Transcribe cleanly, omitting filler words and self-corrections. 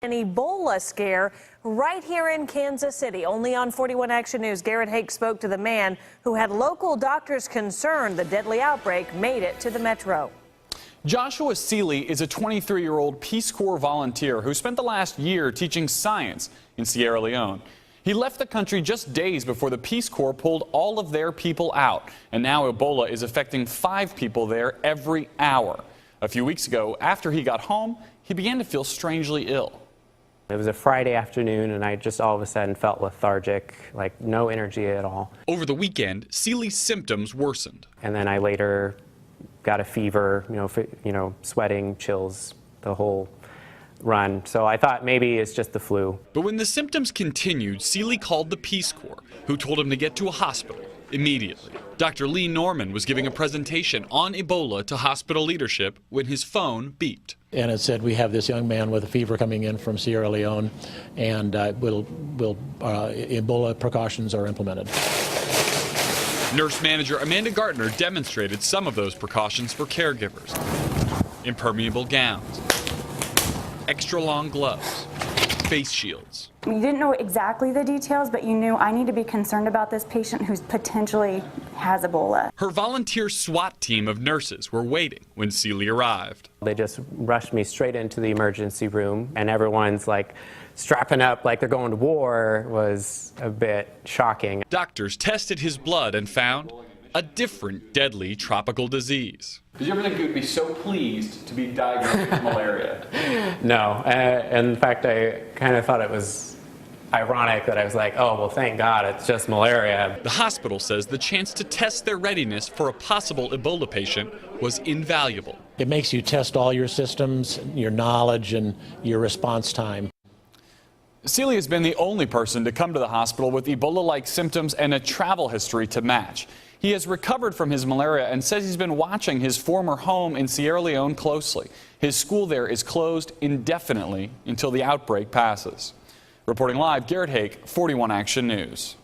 An Ebola scare right here in Kansas City. Only on 41 Action News, Garrett Hake spoke to the man who had local doctors concerned the deadly outbreak made it to the metro. Joshua Seeley is a 23-year-old Peace Corps volunteer who spent the last year teaching science in Sierra Leone. He left the country just days before the Peace Corps pulled all of their people out, and now Ebola is affecting 5 people there every hour. A few weeks ago, after he got home, he began to feel strangely ill. It was a Friday afternoon, and I just all of a sudden felt lethargic, like no energy at all. Over the weekend, Seeley's symptoms worsened. And then I later got a fever, sweating, chills, the whole run. So I thought maybe it's just the flu. But when the symptoms continued, Seeley called the Peace Corps, who told him to get to a hospital immediately. Dr. Lee Norman was giving a presentation on Ebola to hospital leadership when his phone beeped. And it said, we have this young man with a fever coming in from Sierra Leone, and Ebola precautions are implemented. Nurse manager Amanda Gartner demonstrated some of those precautions for caregivers. Impermeable gowns, extra long gloves, face shields. You didn't know exactly the details, but you knew I need to be concerned about this patient who's potentially has Ebola. Her volunteer SWAT team of nurses were waiting when Seeley arrived. They just rushed me straight into the emergency room, and everyone's like strapping up like they're going to war. Was a bit shocking. Doctors tested his blood and found a different deadly tropical disease. Did you ever think you would be so pleased to be diagnosed with malaria? No, in fact, I kind of thought it was ironic that I was like, oh, well, thank God, it's just malaria. The hospital says the chance to test their readiness for a possible Ebola patient was invaluable. It makes you test all your systems, your knowledge, and your response time. Seeley has been the only person to come to the hospital with Ebola-like symptoms and a travel history to match. He has recovered from his malaria and says he's been watching his former home in Sierra Leone closely. His school there is closed indefinitely until the outbreak passes. Reporting live, Garrett Hake, 41 Action News.